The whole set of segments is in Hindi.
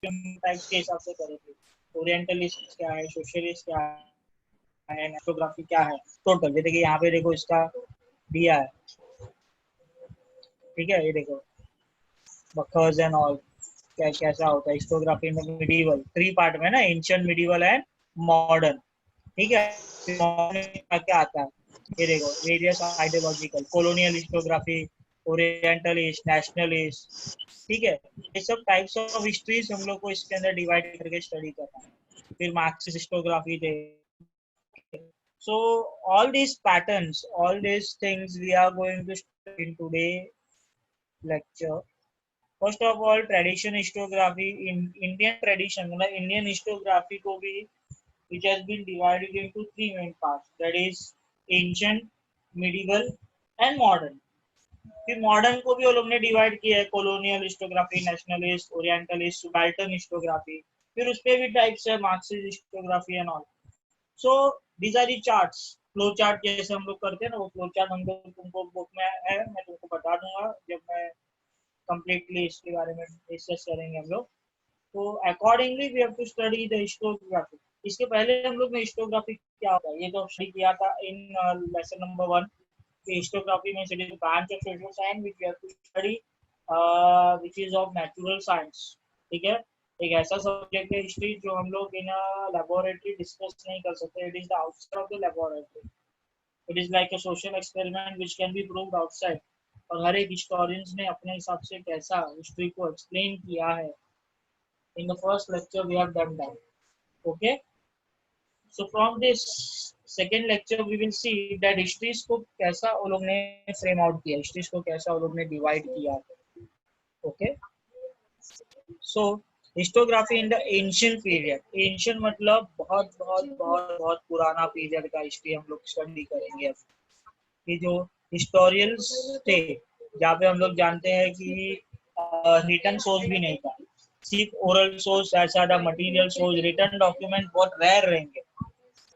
टाइप्स के हिसाब से करेंगे, ओरिएंटलिस्ट क्या है, सोशलिस्ट क्या है, हिस्टोग्राफी क्या है, टोटल। जैसे कि यहाँ पे देखो इसका दिया है, ठीक है, ये देखो बखर्स एंड ऑल क्या कैसा होता है हिस्टोग्राफी में, मिडीवल 3 पार्ट में ना, एंशिएंट, मिडीवल एंड मॉडर्न, ठीक है। क्या क्या आता है, ये देखो various ideological, colonial historiography, orientalist, nationalist, ठीक है। ये सब टाइप्स ऑफ हिस्ट्रीज हम लोग को इसके अंदर डिवाइड करके स्टडी करना है। फिर मार्क्सिस्ट हिस्टोग्राफी थे। So all these patterns, all these things we are going to study in today lecture. First of all, tradition historiography in Indian tradition, मतलब Indian historiography को भी which has been divided into 3 main parts, that is ancient, medieval and modern. फिर मॉडर्न को भी वो लोग ने डिवाइड किया है, colonial histography, nationalist, orientalist, subaltern histography, फिर उसपे भी टाइप्स है, Marxist histography and all. So these are the charts, flow chart जैसे हम लोग करते हैं ना, वो फ्लो चार्ट हम लोग तुमको बुक में है, मैं तुमको बता दूंगा जब मैं कंप्लीटली इसके बारे में डिस्कस करेंगे हम लोग। तो accordingly we have to study the historiography. इसके पहले हम लोग ने हिस्टोग्राफी क्या होता है ये तो स्टडी किया था इन लेसन नंबर 1 कि हिस्टोग्राफी में it is branch of social science which we have to study which is of natural science, ठीक है। एक ऐसा सब्जेक्ट है हिस्ट्री जो हम लोग इन लेबोरेटरी डिस्कस नहीं कर सकते, it is the outside of the laboratory, it is like a social experiment which can be proved outside. और हर एक हिस्टोरियंस ने अपने हिसाब से कैसा हिस्ट्री को एक्सप्लेन किया है। In the first lecture we have done that, okay. So from this second lecture we will see that histories को कैसा वो लोग ने फ्रेम आउट किया, histories को कैसा वो लोग ने डिवाइड किया, okay. So historiography in the ancient period, ancient मतलब बहुत बहुत बहुत बहुत पुराना पीरियड का हिस्ट्री हम लोग स्टडी करेंगे अब। कि जो हिस्टोरियंस थे, जहाँ पे हम लोग जानते हैं कि रिटन सोर्स भी नहीं था, सिर्फ ओरल सोर्स, ऐसा था मटेरियल सोर्स, रिटन डॉक्यूमेंट बहुत रेयर रहेंगे,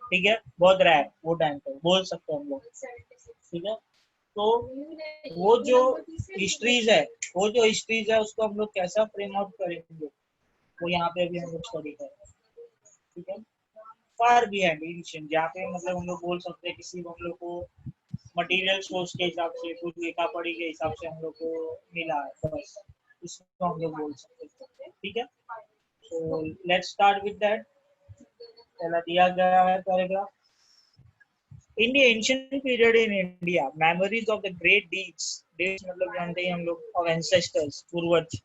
ठीक है, बहुत रेयर वो टाइम पे बोल सकते हैं हम लोग, ठीक है। तो वो जो हिस्ट्रीज है, वो जो हिस्ट्रीज है उसको हम लोग कैसा फ्रेम आउट करेंगे, वो यहाँ पे अभी हम लोग स्टडी करेंगे, ठीक है। फार बिहाइंड एंशिएंट, जहाँ पे मतलब हम लोग बोल सकते हैं किसी हम लोग को मटेरियल सोर्स के हिसाब से, कुछ लिखा पढ़ी के हिसाब से हम लोग को मिला है, बस इसको हम लोग बोल सकते हैं, ठीक है। So let's start with that. पहला दिया गया है paragraph, in the ancient period in India memories of the great deeds, deeds मतलब जानते हैं हम लोग ऑफ एंसेस्टर्स, पूर्वज,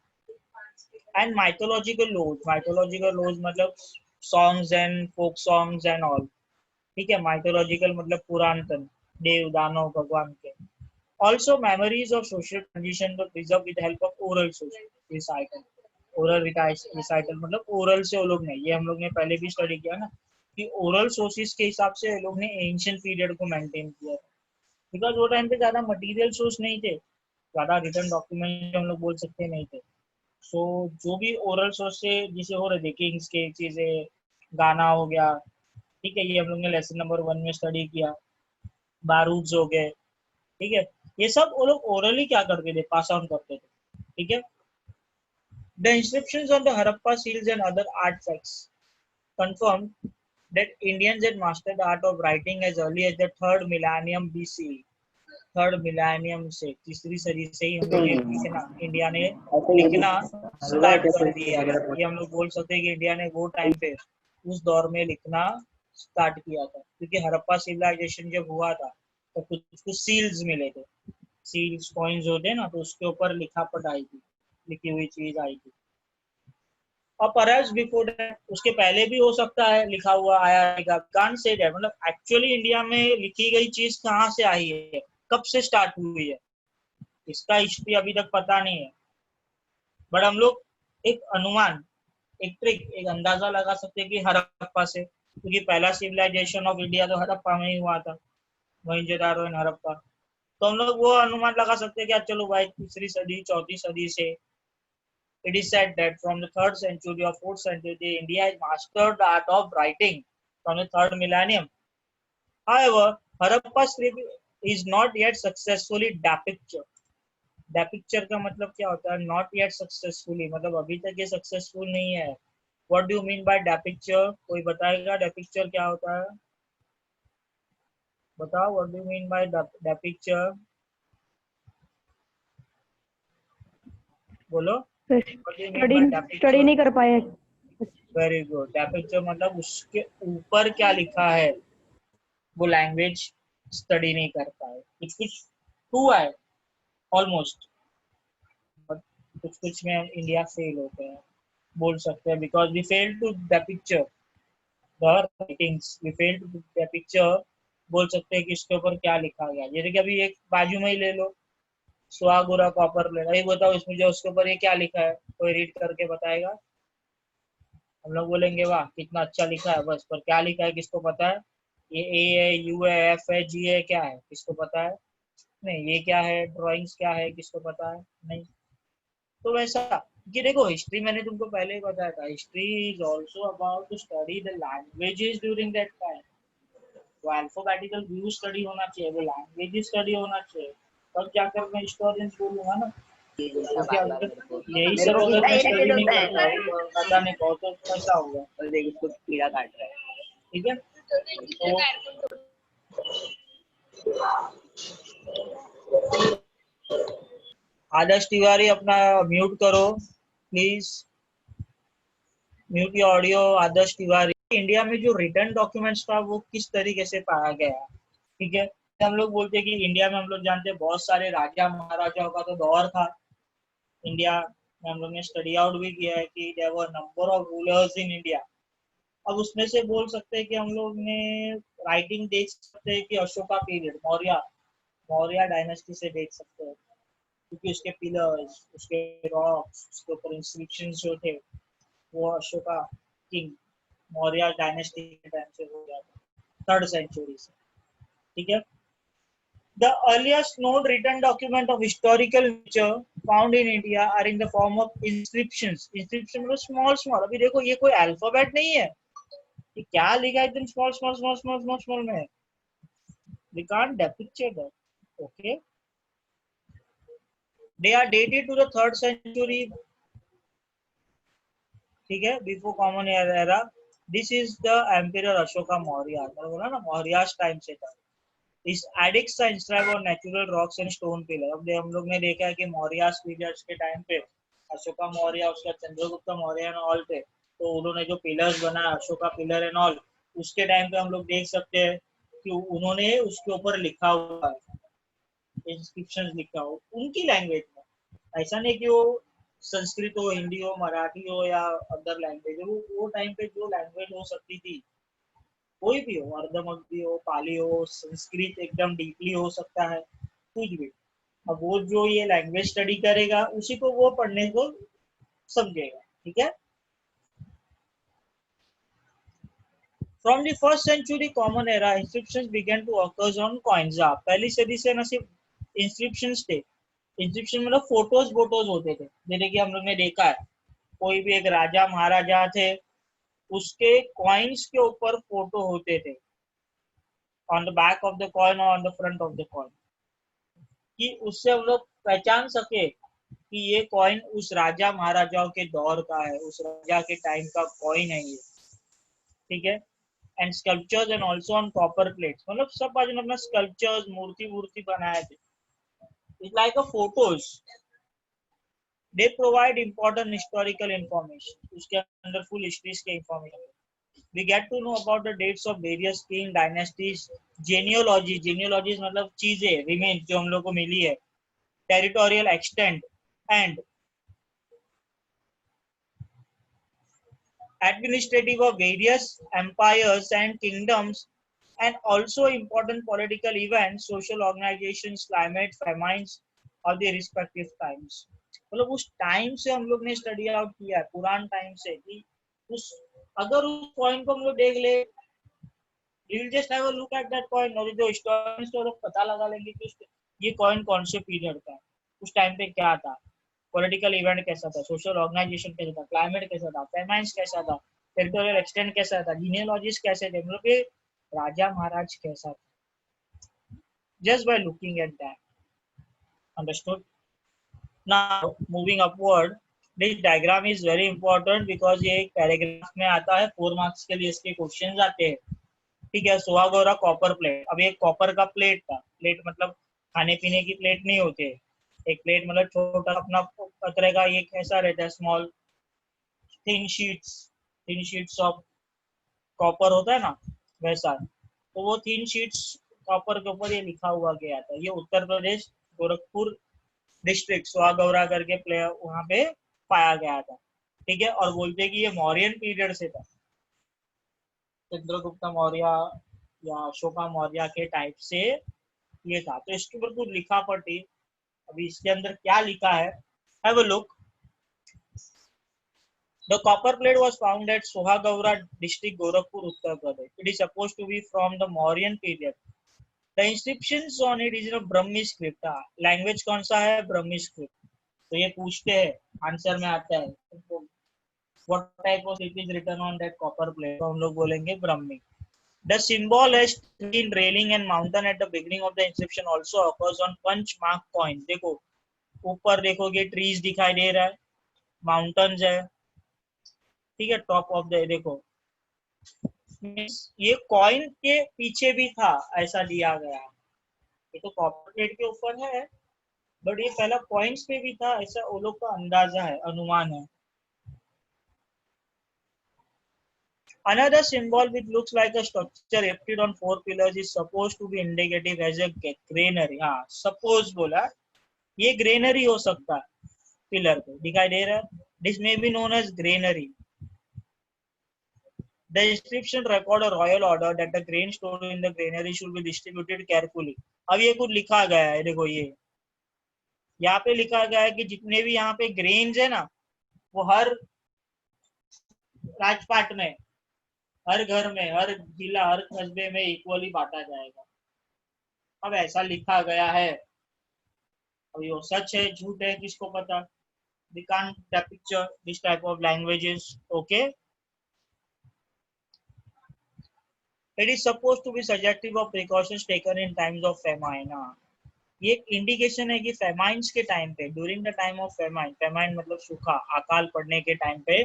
एंड माइथोलॉजिकल लोज मतलब songs and folk songs and all, ठीक है। माइथोलॉजिकल मतलब पुरातन, देव दानव भगवान के। Also, memories of social condition were preserved with the help of oral recital. Oral recital मतलब oral से वो लोग नहीं, ये हम लोग ने पहले भी स्टडी किया ना कि oral sources के हिसाब से ये लोग ने ancient period को maintain किया, बिकॉज वो टाइम पे ज़्यादा मटेरियल सोर्स नहीं थे, ज़्यादा रिटर्न डॉक्यूमेंट हम लोग बोल सकते नहीं थे। सो जो भी ओरल सोर्स से जिसे हो रहे थे, किंग्स के चीज़ें, गाना हो गया, ठीक है, ये हम लोग ने लेसन नंबर 1 में स्टडी किया, बारूद हो गए, ठीक है। ये सब वो लोग ओरली क्या करते थे, पास ऑन करते थे, ठीक है। The inscriptions on the Harappa seals and other artifacts confirmed that Indians had mastered the art of writing as early as the third millennium BC. Third millennium से, तीसरी सदी से ही हम लोग ने लिखना, इंडिया ने लिखना स्टार्ट कर दिया है। ये हम लोग बोल सकते हैं कि इंडिया ने वो टाइम पे उस दौर में लिखना स्टार्ट किया था, क्योंकि हड़प्पा सिविलाइजेशन जब हुआ था तो कुछ कुछ सील्स मिले थे, सील्स कॉइन्स होते हैं ना, तो उसके ऊपर लिखा पढ़ आई थी, लिखी हुई चीज आई थी। और परहैप्स बिफोर दैट, उसके पहले भी हो सकता है लिखा हुआ आया रहेगा, कांट से दैट, मतलब एक्चुअली इंडिया में लिखी गई चीज कहाँ से आई है, कब से स्टार्ट हुई है, इसका हिस्ट्री अभी तक पता नहीं है। बट हम लोग एक अनुमान, एक ट्रिक, एक अंदाजा लगा सकते हैं कि हड़प्पा से, क्योंकि पहला सिविलाइजेशन ऑफ इंडिया तो हड़प्पा में ही हुआ था, मोहनजोदारो एंड हड़प्पा। तो हम लोग वो अनुमान लगा सकते हैं कि चलो भाई तीसरी सदी चौथी सदी से। It is said that from the 3rd century or 4th century, India has mastered the art of writing from the 3rd millennium. However, Harappa script is not yet successfully depicted. That picture का मतलब क्या होता है? नॉट येट सक्सेसफुली, मतलब अभी तक ये सक्सेसफुल नहीं है। What do you mean by that picture? कोई बताएगा दैट पिक्चर क्या होता है? बताओ, what do you mean by that picture? बोलो, what do you mean study by that study picture? नहीं कर पाए। Very good. दैट पिक्चर मतलब उसके ऊपर क्या लिखा है वो लैंग्वेज स्टडी नहीं कर पाए। कुछ कुछ हुआ है ऑलमोस्ट, बट कुछ कुछ में इंडिया फेल होते हैं, बोल सकते हैं, because we fail to the picture the writings, we fail to the picture. बोल सकते हैं कि इसके ऊपर क्या लिखा गया। जैसे कि अभी एक बाजू में ही ले लो, सुहागुरा कॉपर ले लो, ये बताओ इसमें जो उसके ऊपर ये क्या लिखा है, कोई रीड करके बताएगा? हम लोग बोलेंगे वाह कितना अच्छा लिखा है, बस, पर क्या लिखा है किसको पता है? ये ए है, यू है, एफ है, जी है, क्या है किसको पता है? नहीं, ये क्या है, ड्राइंग्स क्या है किसको पता है? नहीं। तो वैसा कि देखो, हिस्ट्री मैंने तुमको पहले ही बताया था, history is also about to study the languages during that time. वो अल्फाबेटिकल व्यू स्टडी होना चाहिए, वो लैंग्वेज स्टडी होना चाहिए, तब जाकर मैं हिस्टोरियन बोलूंगा ना। ये जैसा क्योंकि बार बार अगर मेरे को यही मेरे सब को अगर कितना मैं स्टडी इरिटेट नहीं होता करता है। हूँ तो पता नहीं बहुत तो कैसा होगा। और देख उसको कीड़ा काट रहा है। ठीक है, तो आदर्श तिवारी अपना म्यूट करो please, mute your audio Adarsh Tiwari. India में जो रिटर्न डॉक्यूमेंट्स था वो किस तरीके से पाया गया? ठीक है, हम लोग बोलते हैं कि इंडिया में हम लोग जानते हैं बहुत सारे राजा महाराजाओं का तो दौर था इंडिया में। हम लोग ने स्टडी आउट भी किया है कि there were number of rulers in India. अब उसमें से बोल सकते हैं कि हम लोग ने राइटिंग देख सकते हैं कि अशोका पीरियड, मौर्य मौर्य डायनेस्टी से देख सकते हैं, क्योंकि उसके पिलर्स, उसके रॉक्स, उसके ऊपर इंस्क्रिप्शन जो थे वो अशोका किंग मौर्य डायनेस्टी के टाइम से हो गया था, 3rd सेंचुरी से। ठीक है, the earliest known written document of historical nature found in India are in the form of inscriptions. Inscription मतलब small small। अभी देखो ये कोई अल्फाबेट नहीं है, ये क्या लिखा है एकदम small small small small small small में। we can't depict that, okay? They are dated to the 3rd century, ठीक है, before common era. This is the ampere Ashoka Maurya, बोला ना मौर्य टाइम से था। इस एडिक्स का इंस्क्राइब और natural rocks and stone pillar. अब हम लोग ने देखा है कि मौर्य पीरियड्स के टाइम पे अशोका मौर्य, उसका चंद्रगुप्त मौर्य एंड ऑल थे, तो उन्होंने जो पिलर्स बनाया अशोका पिलर एंड ऑल, उसके टाइम पे हम लोग देख सकते हैं कि उन्होंने उसके ऊपर लिखा हुआ है, इंस्क्रिप्शन लिखा हो उनकी लैंग्वेज में। ऐसा नहीं कि वो संस्कृत हो, हिंदी हो, मराठी हो या अदर लैंग्वेज हो, वो टाइम पे जो लैंग्वेज हो सकती थी, कोई भी हो, अर्धमगधी हो, पाली हो, संस्कृत एकदम डीपली हो सकता है, कुछ भी। अब वो जो ये लैंग्वेज स्टडी करेगा उसी को वो पढ़ने को समझेगा। ठीक है, from the 1st century common era inscriptions began to occurs on coins. पहली सदी से न सिर्फ इंस्क्रिप्शंस थे, इंस्क्रिप्शन मतलब फोटोज वोटोज होते थे, जैसे कि हम लोग ने देखा है कोई भी एक राजा महाराजा थे, उसके कॉइन्स के ऊपर फोटो होते थे, on the back of the coin और on the front of the coin, कि उससे हम लोग पहचान सके कि ये कॉइन उस राजा महाराजाओं के दौर का है, उस राजा के टाइम का कॉइन है ये। ठीक है, and sculptures and also on copper plates, मतलब सब बाजू में अपना स्कल्पचर्स मूर्ति मूर्ति बनाए थे, it's like a photos. They provide important historical information, उसके अंदर फुल हिस्ट्रीज के information. we get to know about the dates of various king dynasties, genealogies मतलब चीजें remains जो हम लोग को मिली है, territorial extent and administrative of various empires and kingdoms, and also important political events, social organizations, climate, famines of the respective times। मतलब उस टाइम से हम लोग ने स्टडी आउट किया है, पुरान टाइम से, कि उस अगर उस पॉइंट को हम लोग देख ले, you will just have a look at that coin, और जो हिस्टोरियंस तो लोग पता लगा लेंगे कि ये कॉइन कौन से पीरियड का है, उस टाइम पे क्या था, पॉलिटिकल इवेंट कैसा था, सोशल ऑर्गेनाइजेशन कैसा था, क्लाइमेट कैसा था, फेमाइंस कैसा था, टेरिटोरियल एक्सटेंट कैसा था, जीनियोलॉजीज कैसे थे, मतलब ये राजा महाराज कैसा था, just by looking at that. Understood? Now moving upward, this diagram is very important because ये एक पैराग्राफ में आता है, 4 मार्क्स के लिए इसके क्वेश्चन आते हैं. ठीक है. सुहागौरा कॉपर प्लेट. अब एक कॉपर का प्लेट था. प्लेट मतलब खाने पीने की प्लेट नहीं होती है. एक प्लेट मतलब छोटा अपना पत्रे का ये कैसा रहता है, small thin sheets of copper होता है ना, वैसा. तो वो थिन शीट्स कॉपर के ऊपर ये लिखा हुआ गया था. ये उत्तर प्रदेश गोरखपुर डिस्ट्रिक्ट सुहागौरा करके प्ले वहां पे पाया गया था. ठीक है. और बोलते कि ये मौर्यन पीरियड से था, चंद्रगुप्त मौर्य या अशोका मौर्य के टाइप से ये था. तो इसके ऊपर कुछ लिखा पड़ी. अभी इसके अंदर क्या लिखा है, have a look. The copper plate was found at Sohagaura district, Gorakhpur, Uttar Pradesh. It is supposed to be from the Mauryan period. The inscriptions on it is in a Brahmi script. Language कौन सा है, Brahmi script. तो ये पूछते हैं, आंसर में आता है what type of script is written on that copper plate. तो हम लोग बोलेंगे ब्रह्मी. The symbol has tree, railing and mountain at the beginning of the inscription also occurs on punch mark coin. देखो ऊपर देखोगे ट्रीज दिखाई दे रहा है, माउंटेन्स है. ठीक है. टॉप ऑफ द देखो ये कॉइन के पीछे भी था, ऐसा दिया गया. ये तो कॉपर प्लेट के ऊपर है, बट ये पहला कॉइन्स पे भी था, ऐसा वो लोग का अंदाजा है, अनुमान है. Another symbol which looks like a structure erected on 4 pillars is supposed to be indicative as a granary. हाँ, suppose बोला, ये granary हो सकता है. पिलर पे दिखाई दे रहा है. This may be known as granary. The inscription record a royal order that the grain stored in the granary should be distributed carefully. अब ये कुछ लिखा गया है, देखो ये यहाँ पे लिखा गया है कि जितने भी यहाँ पे ग्रेन्स है ना, वो हर राजपाट में, हर घर में, हर जिला, हर कस्बे में इक्वली बांटा जाएगा. अब ऐसा लिखा गया है. अब ये सच है झूठ है किसको पता. We can't picture this type of languages. Okay. It is supposed to be suggestive of precautions taken in times of famine. ये एक इंडिकेशन है कि फेमाइंस के टाइम पे, during the time of famine, famine मतलब सूखा, अकाल पड़ने के टाइम पे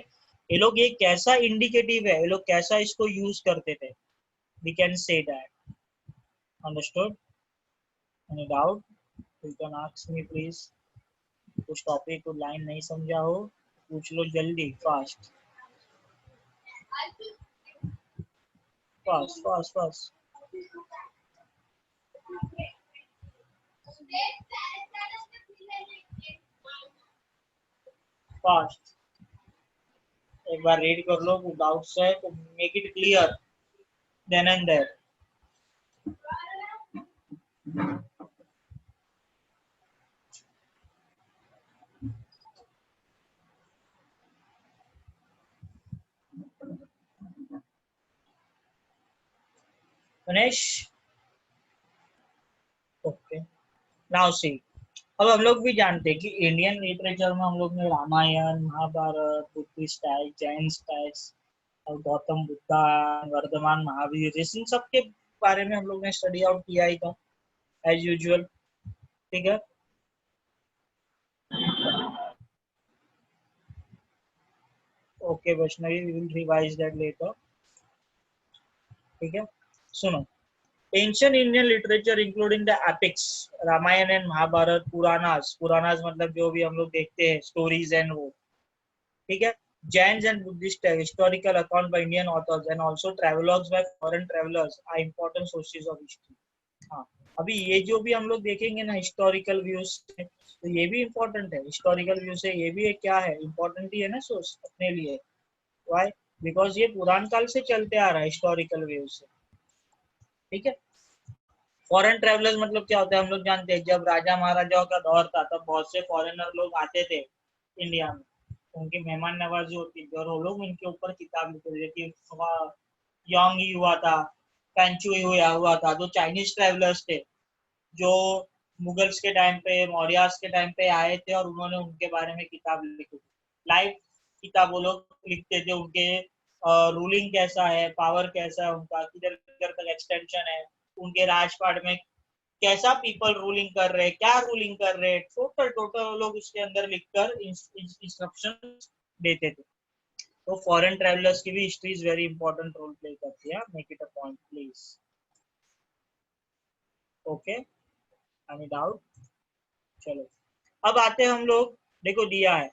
ये लोग, ये कैसा इंडिकेटिव है, ये लोग कैसा इसको यूज करते थे. We can say that. Understood. Any doubt you can ask me please. कुछ टॉपिक को लाइन नहीं समझा हो पूछ लो जल्दी, fast fast fast fast fast. एक बार रीड कर लो, कुछ डाउट्स है तो make it clear then and there. Ganesh. Okay. Now see, अब हम लोग भी जानते हैं कि इंडियन लिटरेचर में हम लोग ने Ramayana, Mahabharata, Buddhist text, Jain text और गौतम बुद्धा, वर्धमान महावीर, इन सब के बारे में हम लोग ने स्टडी आउट किया ही था एज यूजुअल. ठीक है. Okay Vaishnavi, we will revise that later. ठीक है. सुनो, ancient Indian literature including the epics, Ramayana and Mahabharata, Puranas, Puranas मतलब जो भी हम लोग देखते हैं स्टोरीज एंड वो. ठीक है. Jains and Buddhist historical account by Indian authors and also travelogues by foreign travelers are important sources of history. हाँ, अभी ये जो भी हम लोग देखेंगे ना हिस्टोरिकल व्यूज, तो ये भी इम्पोर्टेंट है. हिस्टोरिकल व्यू से ये भी क्या है, इम्पोर्टेंट ही है ना सोर्स अपने लिए. व्हाई? बिकॉज ये पुरान काल से चलते आ रहा है हिस्टोरिकल व्यू से. ठीक है. फॉरेन ट्रेवलर्स मतलब क्या होता है, हम लोग जानते हैं जब राजा महाराजाओं का दौर था तब बहुत से फॉरेनर लोग आते थे इंडिया में, उनकी मेहमान नवाजी होती थी और वो लोग उनके ऊपर किताब लिखते थे कि योंग ही हुआ था, पेंचुई हुआ था, जो चाइनीज ट्रेवलर्स थे जो मुगल्स के टाइम पे, मौर्यास के टाइम पे आए थे और उन्होंने उनके बारे में किताब लिखी. लाइव किताब वो लोग लिखते थे, उनके रूलिंग कैसा है, पावर कैसा है उनका, किधर किधर तक एक्सटेंशन है, उनके राजपाट में कैसा पीपल रूलिंग कर रहे हैं, क्या रूलिंग कर रहे हैं, टोटल लोग उसके अंदर लिखकर इंस्ट्रक्शन देते थे। तो फॉरेन ट्रेवलर्स की भी history is very important role play करती है। Make it a point please. Okay, any doubt? चलो अब आते हैं हम लोग, देखो दिया है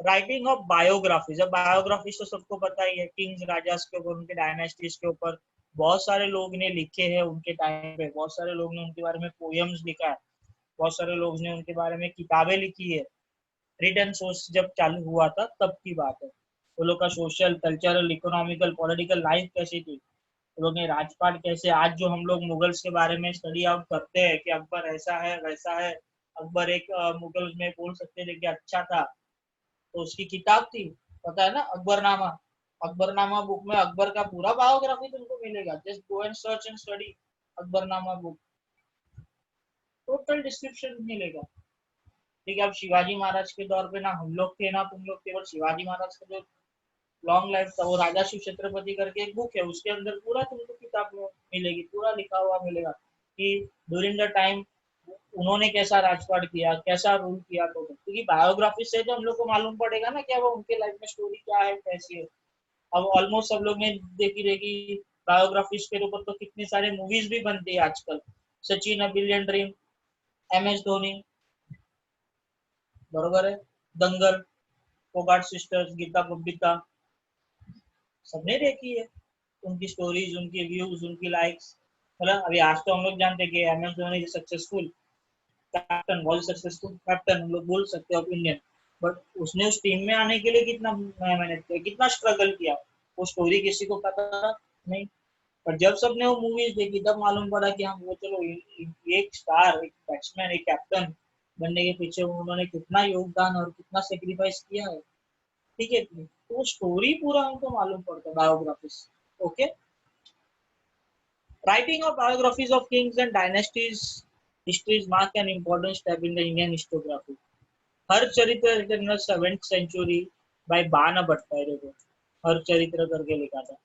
राइटिंग ऑफ बायोग्राफीज। अब बायोग्राफीज तो सबको पता ही है, किंग्स राजास के ऊपर, उनके डायनेस्टीज के ऊपर बहुत सारे लोग ने लिखे हैं उनके टाइम पे, बहुत सारे लोग ने उनके बारे में पोएम्स लिखा है, बहुत सारे लोग ने उनके बारे में किताबें लिखी है। रिटर्न सोर्स जब चालू हुआ था तब की बात है। वो लोग का social, cultural, economical, political life कैसी थी, वो लोग ने राजपाट कैसे, आज जो हम लोग मुगल्स के बारे में स्टडी आउट करते हैं कि अकबर ऐसा है वैसा है, अकबर एक मुगल में बोल सकते थे कि अच्छा था, तो उसकी किताब थी, पता है ना, अकबरनामा। अकबरनामा बुक में अकबर का पूरा बायोग्राफी तुमको मिलेगा। Just go and search and study Akbarnama book, total description मिलेगा। ठीक है, अब शिवाजी महाराज के दौर पे ना हम लोग थे ना तुम लोग थे, और शिवाजी महाराज का जो लॉन्ग लाइफ था, वो राजा शिव छत्रपति करके एक बुक है, उसके अंदर पूरा तुमको किताब मिलेगी, पूरा लिखा हुआ मिलेगा कि ड्यूरिंग द टाइम उन्होंने कैसा राजपाट किया, कैसा रूल किया। तो क्योंकि बायोग्राफी से तो हम लोग को मालूम पड़ेगा ना क्या वो उनके लाइफ में स्टोरी क्या है, कैसी है। अब ऑलमोस्ट सब लोग ने देखी रहेगी बायोग्राफीज के ऊपर, तो कितनी सारे मूवीज भी बनती है आजकल। Sachin a billion dream, MS Dhoni, बरोबर है, दंगल, फोगाट सिस्टर्स, गीता बबीता, सबने देखी है उनकी स्टोरीज, उनके व्यूज, उनकी लाइक्स। मतलब अभी आज तो हम लोग जानते हैं कि MS धोनी सक्सेसफुल कैप्टन, बहुत सक्सेसफुल कैप्टन हम लोग बोल सकते हैं ऑफ इंडियन, बट उसने उस टीम में आने के लिए कितना मेहनत किया, कितना स्ट्रगल किया, वो स्टोरी किसी को पता नहीं। पर जब सबने वो मूवीज देखी तब मालूम पड़ा कि हम वो चलो एक स्टार, एक बैट्समैन, एक कैप्टन बनने के पीछे उन्होंने कितना योगदान और कितना सेक्रीफाइस किया है। ठीक है, तो स्टोरी पूरा हमको मालूम पड़ता है biographies. Okay, writing of biographies of kings and dynasties histories mark an important step in the Indian historiography. हर चरित्र written in the 7th century by बाना भट्ट, देखो हर चरित्र करके लिखा था,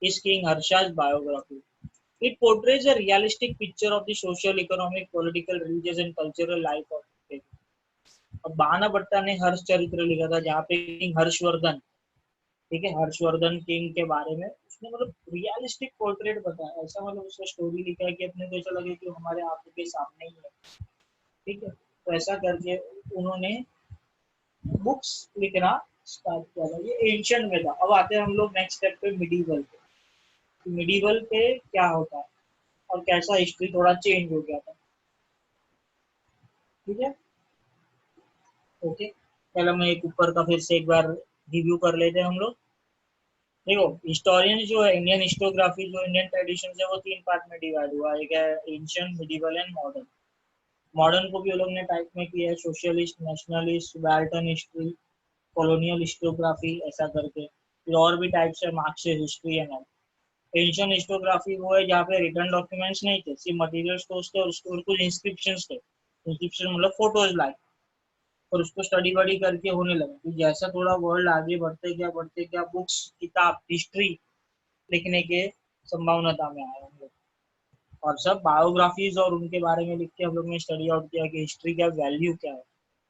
is King Harsha's biography. It portrays a realistic picture of the social, economic, political, religious and cultural life of the. अब बाना भट्टा ने हर्ष चरित्र लिखा था जहाँ पे किंग हर्षवर्धन, ठीक है, हर्षवर्धन किंग के बारे में उसने मतलब रियलिस्टिक पोर्ट्रेट बताया, ऐसा मतलब उसने स्टोरी लिखा है कि अपने को ऐसा लगे कि हमारे आंखों के सामने ही है। ठीक है, तो ऐसा करके उन्होंने बुक्स लिखना स्टार्ट किया था। ये एंशियंट में था। अब आते हैं हम लोग नेक्स्ट स्टेप पे, मिडीवल पे। मिडीवल पे क्या होता है और कैसा हिस्ट्री थोड़ा चेंज हो गया था। ठीक है, ओके, पहले मैं एक ऊपर का फिर से एक बार रिव्यू कर लेते हैं हम लोग। देखो हिस्टोरियन जो है, इंडियन हिस्टोग्राफी जो इंडियन ट्रेडिशन है वो 3 पार्ट में डिवाइड हुआ है। एक है ancient, medieval and modern. Modern को भी लोग ने टाइप में किया है socialist, nationalist, subaltern history, colonial histography, ऐसा करके फिर और भी टाइप्स है, Marxist history and all. Ancient histography वो है जहाँ पे रिटर्न डॉक्यूमेंट्स नहीं थे, सिर्फ मटेरियल स्टोर्स थे और उसके ऊपर कुछ इंस्क्रिप्शंस थे। इंस्क्रिप्शन मतलब फोटोज लाइक, और उसको स्टडी बडी करके होने लगा। तो जैसा थोड़ा वर्ल्ड आगे बढ़ते क्या बुक्स, किताब, हिस्ट्री लिखने के संभावना में आए हम लोग, और सब बायोग्राफीज और उनके बारे में लिख के हम लोग ने स्टडी आउट किया कि हिस्ट्री का वैल्यू क्या है।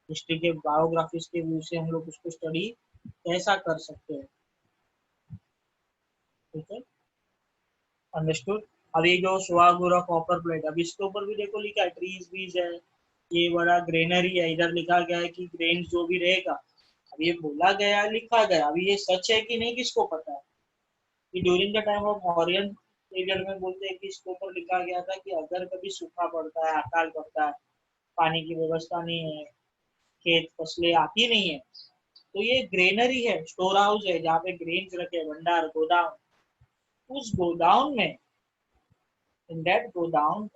हिस्ट्री के बायोग्राफीज के व्यू से हम लोग उसको स्टडी कैसा कर सकते हैं। ठीक है, अंडरस्टूड। अभी जो सुहागुरा कॉपर प्लेट, अब इसके ऊपर भी देखो लिखा है ट्रीज बीज है, ये बड़ा ग्रेनरी है, इधर लिखा गया है कि ग्रेन जो भी रहेगा। अब ये बोला गया है, लिखा गया, अभी ये सच है कि नहीं किसको पता है। कि during the time of Mauryan period में बोलते हैं कि इसके ऊपर लिखा गया था कि अगर कभी सूखा पड़ता है, अकाल पड़ता है, पानी की व्यवस्था नहीं है, खेत फसलें आती नहीं है, तो ये ग्रेनरी है, स्टोर हाउस है जहाँ पे ग्रेन्स रखे, भंडार, गोदाम। उस गोदाम में, इन दैट गोदाम,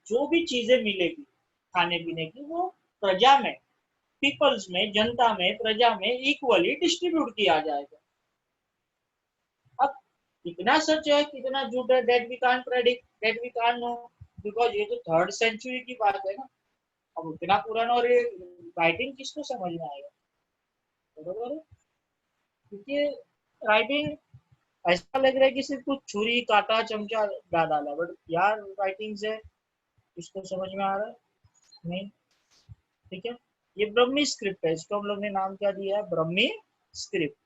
जो भी चीजें मिलेगी खाने पीने की, वो प्रजा में, पीपल्स में, जनता में, प्रजा में इक्वली डिस्ट्रीब्यूट किया जाएगा। अब कितना सच है कितना झूठ है, that we can't predict, that we can't know, because ये तो 3rd सेंचुरी की बात है ना। अब इतना पुराना और ये राइटिंग किसको समझ में आएगा, बरोबर है। क्योंकि राइटिंग ऐसा लग रहा है कि सिर्फ कुछ छुरी काटा चमचा डाला, बट यार राइटिंग से इसको समझ में आ रहा है? नहीं? ठीक है, ये ब्रह्मी स्क्रिप्ट है, इसको हम लोग ने नाम क्या दिया है? ब्रह्मी स्क्रिप्ट।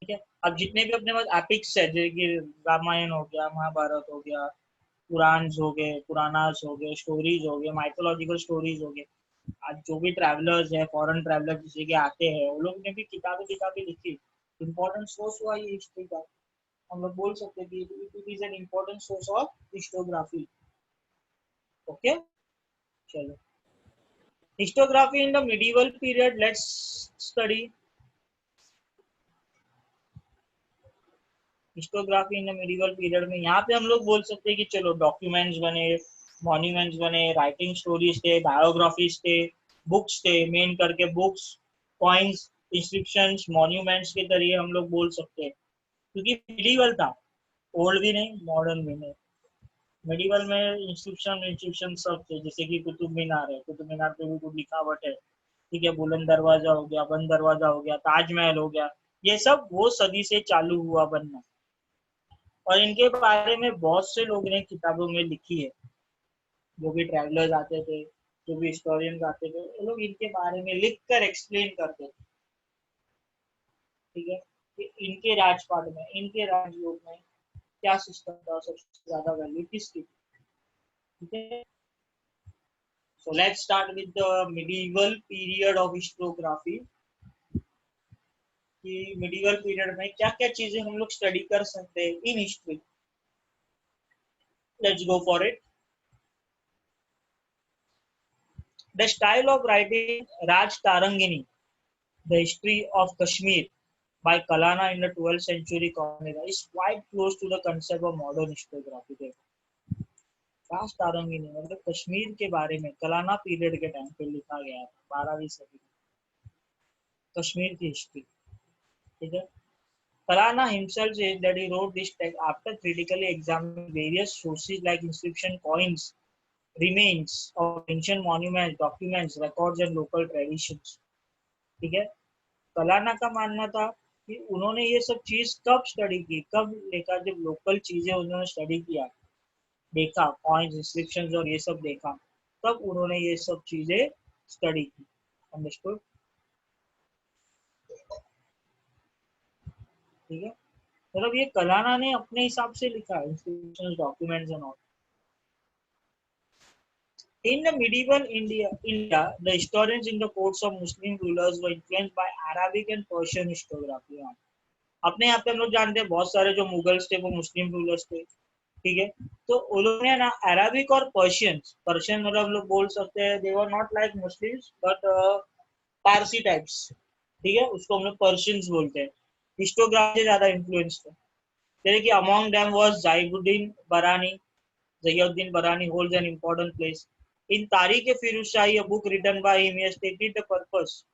ठीक है, अब जितने भी अपने पास एपिक्स है, जैसे कि रामायण हो गया, महाभारत हो गया, पुराण हो गए, पुराणास हो गए, स्टोरीज हो गए, माइथोलॉजिकल स्टोरीज हो गए, आज जो भी ट्रैवलर्स है, फॉरेन ट्रैवलर जिसे के आते हैं, वो लोग ने भी किताबें लिखी। इम्पोर्टेंट सोर्स हुआ ये हिस्ट्री का, हम लोग बोल सकते हैं कि it is an important source of histography. Okay, चलो, histography in the medieval period, let's study histography in the medieval period में। यहाँ पे हम लोग बोल सकते हैं कि चलो डॉक्यूमेंट्स बने, मॉन्यूमेंट्स बने, राइटिंग स्टोरीज थे, बायोग्राफीज थे, बुक्स थे, मेन करके बुक्स, कॉइन्स, इंस्क्रिप्शंस, मॉन्यूमेंट्स के जरिए हम लोग बोल सकते हैं, क्योंकि मिडिवल था, ओल्ड भी नहीं, मॉडर्न भी नहीं। मिडिवल में इंस्क्रिप्शन सब थे, जैसे कि कुतुब मीनार है, कुतुब मीनार पे भी कुछ लिखावट है, ठीक है, बुलंद दरवाजा हो गया, बंद दरवाजा हो गया, ताजमहल हो गया, ये सब वो सदी से चालू हुआ बनना, और इनके बारे में बहुत से लोग ने किताबों में लिखी है। जो भी ट्रैवलर्स आते थे, जो भी हिस्टोरियंस आते थे, वो लोग इनके बारे में लिख कर एक्सप्लेन करते थे। ठीक है, कि इनके राजपाट में, इनके राजयोग में क्या सिस्टम था, सबसे ज्यादा वैल्यू किसकी। ठीक है, so let's start with the medieval period of historiography। कि medieval period में क्या क्या चीजें हम लोग स्टडी कर सकते हैं in history. Let's go for it. The style of writing Raj Tarangini, The History of Kashmir by Kalana in the 12th century Kannada is quite close to the concept of modern historiography। राज तारंगिनी मतलब कश्मीर के बारे में कलाना पीरियड के टाइम पे लिखा गया था, 12वीं सदी में कश्मीर की हिस्ट्री। ठीक है, Kalana himself says that he wrote this text after critically examining various sources like inscription, coins, remains of ancient monuments, documents, records and local traditions। ठीक है, कलाना का मानना था कि उन्होंने ये सब चीज कब स्टडी की, कब देखा, जब लोकल चीजें उन्होंने स्टडी किया, देखा, कॉइन्स, इंस्क्रिप्शंस और ये सब देखा, तब उन्होंने ये सब चीजें स्टडी की। अंडरस्टूड? ठीक है, मतलब ये कलाना ने अपने हिसाब से लिखा, inscriptions, documents and all. In the medieval India, the historians in the courts of Muslim rulers were influenced by Arabic and Persian historiography। अपने यहाँ पे हम लोग जानते हैं बहुत सारे जो मुगल्स थे वो मुस्लिम रूलर्स थे। ठीक है, तो उन्होंने ना अरबिक और पर्शियन मतलब हम लोग बोल सकते हैं, they were not like Muslims but Parsi types. ठीक है, उसको हम लोग पर्शियंस बोलते हैं, हिस्टोग्राफी से ज्यादा इन्फ्लुएंस थे। जैसे कि among them was Zayuddin Barani holds an important place. In Tariq-e-Firuz Shahi, a book written by him, he has stated the purpose.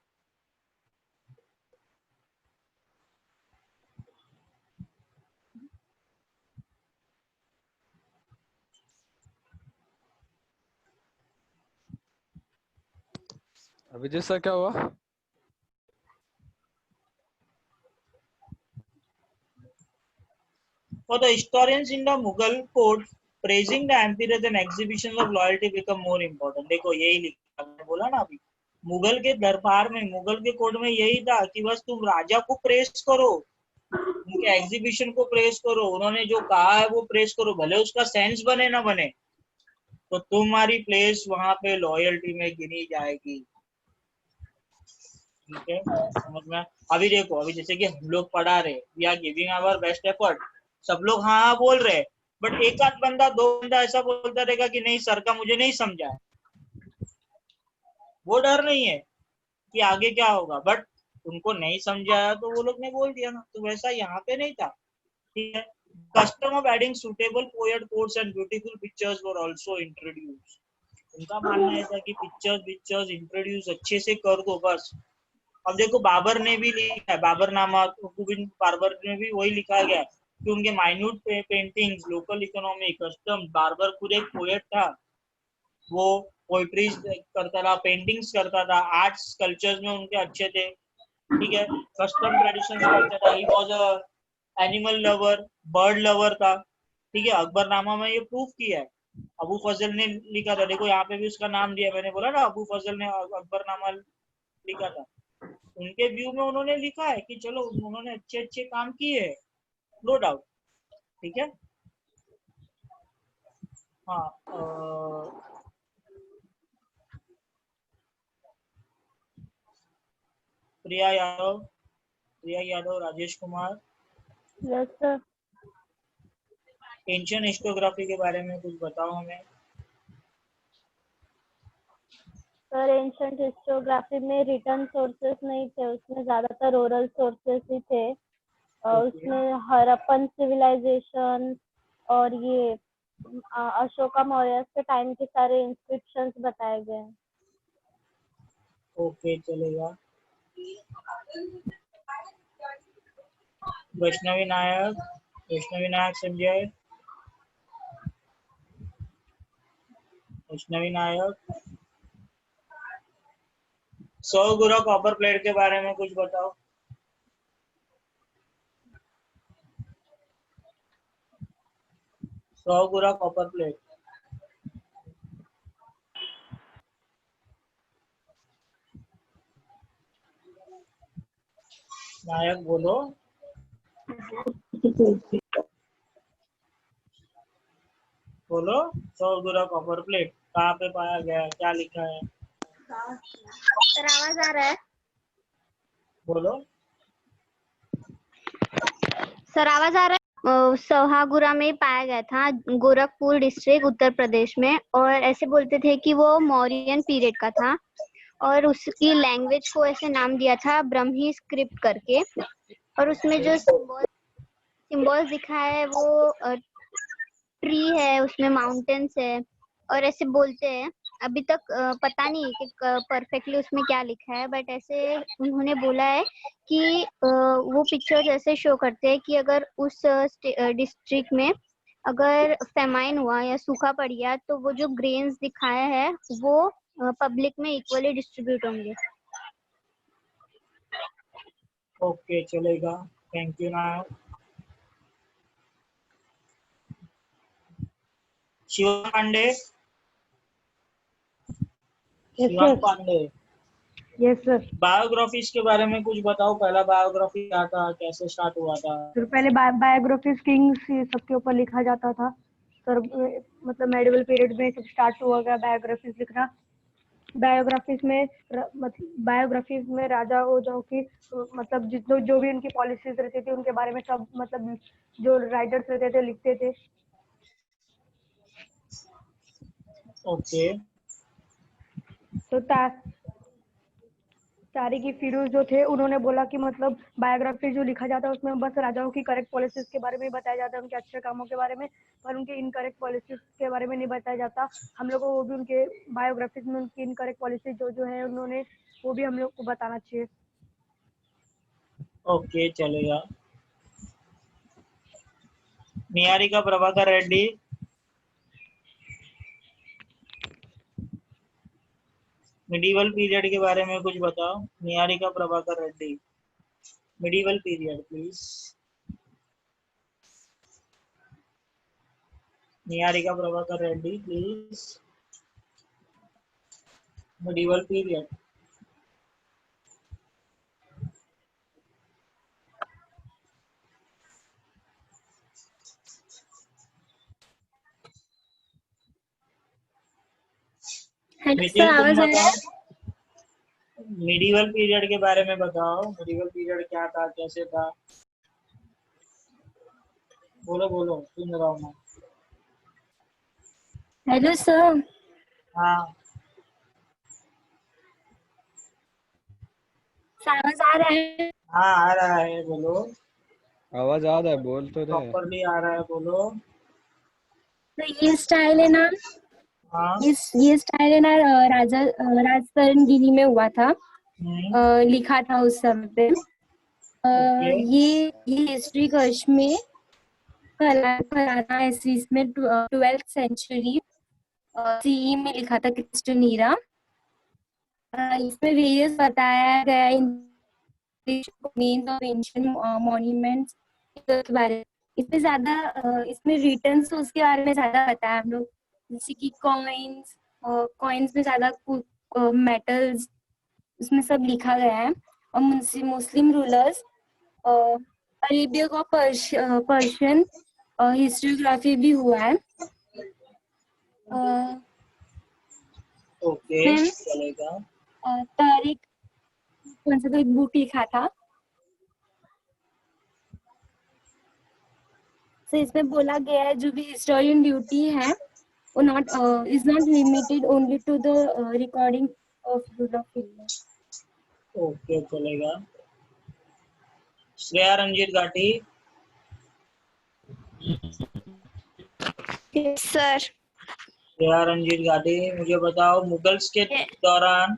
Abhijit sir क्या हुआ? For the historians in the Mughal court, praising the emperor and exhibitions of loyalty become more important। देखो यही लिखा, बोला ना अभी, मुगल के दरबार में, मुगल के कोर्ट में यही था कि बस तुम राजा को प्रेस करो, उनके एग्जीबिशन को प्रेस करो, उन्होंने जो कहा है वो प्रेस करो, भले उसका सेंस बने ना बने, तो तुम्हारी प्लेस वहां पे लॉयल्टी में गिनी जाएगी। ठीक है, समझ में? अभी देखो, अभी जैसे कि हम लोग पढ़ा रहे, we are giving our best effort, सब लोग हाँ हाँ बोल रहे, बट एक आध बंदा, दो बंदा ऐसा बोलता रहेगा कि नहीं सर का मुझे नहीं समझा। वो डर नहीं है कि आगे क्या होगा, बट उनको नहीं समझाया तो वो लोग ने बोल दिया ना, तो वैसा यहाँ पे नहीं था। ठीक है, custom of adding suitable poet quotes and beautiful pictures were also introduced। उनका मानना ऐसा कि पिक्चर्स इंट्रोड्यूस अच्छे से कर दो बस। अब देखो बाबर ने भी लिखा है, बाबर नामा गोविंद बाबर ने भी वही लिखा गया कि उनके minute paintings, local economy, custom, Babur खुद एक पोएट था, वो पोइट्री करता था, पेंटिंग्स करता था, आर्ट्स कल्चर्स में उनके अच्छे थे। ठीक है, कस्टम ट्रेडिशंस करता था, he was a animal lover, bird lover था। ठीक है, अकबरनामा में ये प्रूफ किया है अबू फजल ने लिखा था, देखो यहाँ पे भी उसका नाम दिया, मैंने बोला ना अबू फजल ने अकबरनामा लिखा था। उनके व्यू में उन्होंने लिखा है कि चलो उन्होंने अच्छे अच्छे काम किए, नो डाउट, ठीक है। हाँ, Priya Yadav, Rajesh Kumar, yes sir. Ancient historiography के बारे में कुछ बताओ हमें। सर एंशियंट हिस्टोग्राफी में रिटर्न सोर्सेस नहीं थे, उसमें ज्यादातर ओरल सोर्सेस ही थे। उसमें हड़प्पन सिविलाइजेशन और ये अशोका मौर्य के टाइम के सारे इंस्क्रिप्शंस बताए गए हैं। ओके, चलेगा। वैष्णवी नायक संजय, वैष्णवी नायक। सौगुरु कॉपर प्लेट के बारे में कुछ बताओ। सौगुरु कॉपर प्लेट, नायक बोलो। बोलो, सौगुरु कॉपर प्लेट कहाँ पे पाया गया, क्या लिखा है? सर आवाज आ रहा है? बोलो। सर आवाज आ रहा है? सहागुरा में पाया गया था, गोरखपुर डिस्ट्रिक्ट उत्तर प्रदेश में। और ऐसे बोलते थे कि वो मौर्यन पीरियड का था और उसकी लैंग्वेज को ऐसे नाम दिया था ब्रह्मी स्क्रिप्ट करके। और उसमें जो सिंबल्स दिखा है वो ट्री है, उसमें माउंटेन्स है और ऐसे बोलते हैं। अभी तक पता नहीं कि परफेक्टली उसमें क्या लिखा है, बट ऐसे उन्होंने बोला है कि वो पिक्चर्स ऐसे शो करते हैं कि अगर उस डिस्ट्रिक्ट में अगर फेमाइन हुआ या सूखा पड़ गया तो वो जो ग्रेन्स दिखाया है वो पब्लिक में इक्वली डिस्ट्रीब्यूट होंगे। ओके, चलेगा, thank you Nayak. Shivam Pandey, Shivam Pandey, yes sir. Biographies के बारे में कुछ बताओ। पहला बायोग्राफी क्या था, कैसे स्टार्ट हुआ था? सर पहले बायोग्राफीज किंग्स सबके ऊपर लिखा जाता था सर, मतलब मेडिवल पीरियड में सब स्टार्ट हुआ गया बायोग्राफीज लिखना। बायोग्राफीज में राजा हो जाओ की मतलब जितने जो भी उनकी पॉलिसीज रहती थी उनके बारे में सब मतलब जो राइटर्स रहते थे लिखते थे। ओके। तो तारिक फिरोज जो थे उन्होंने बोला कि मतलब बायोग्राफी जो लिखा जाता है उसमें बस राजाओं की करेक्ट पॉलिसीज के बारे में बताया जाता है, उनके अच्छे कामों के बारे में, पर उनके इनकरेक्ट पॉलिसीज के बारे में नहीं बताया जाता। हम लोग को वो भी उनके बायोग्राफीज में उनकी इनकरेक्ट पॉलिसीज जो जो है उन्होंने वो भी हम लोग को बताना चाहिए। ओके, चलेगा। निहारिका प्रभाकर रेड्डी, मिडीवल पीरियड के बारे में कुछ बताओ। Niharika Prabhakar Reddy, medieval period please. Niharika Prabhakar Reddy please, medieval period. Hello sir, Nitin, तुम आवाज आ रहा है? बताओ, मिडीवल पीरियड के बारे में बताओ। मिडीवल पीरियड क्या था, कैसे था? बोलो बोलो, सुन रहा हूँ मैं। हेलो सर, हाँ, आवाज आ रहा है? हाँ आ रहा है, बोलो। आवाज आ रहा है, बोल तो रहे। प्रॉपरली आ रहा है, बोलो। तो ये स्टाइल है ना, हाँ। ये स्टाइल है ना, राजतरण गिनी में हुआ था। लिखा था उस समय पे। ओके। ये हिस्ट्री कश में फलाना ऐसी इसमें 12th सेंचुरी सीई में लिखा था, क्रिस्टन ईरा। इसमें वेरियस बताया गया इन नेम्स ऑफ एंशिएंट मॉन्यूमेंट्स के बारे में। इसमें ज्यादा इसमें रिटर्न उसके बारे में ज्यादा बताया हम लोग जैसे कि कॉइन्स में ज्यादा मेटल्स उसमें सब लिखा गया है। और मुस्लिम रूलर्स, अरेबियन और पर्शियन हिस्टोग्राफी भी हुआ है। ओके मैम, चलेगा। तारिक कौन सा तो एक बुक लिखा था, तो इसमें बोला गया है जो भी हिस्टोरियन ड्यूटी है वो is not limited only to the recording of rule of India. Okay चलेगा। श्रेया रंजीत घाटी। सर श्रेया रंजीत घाटी, मुझे बताओ मुगल्स के दौरान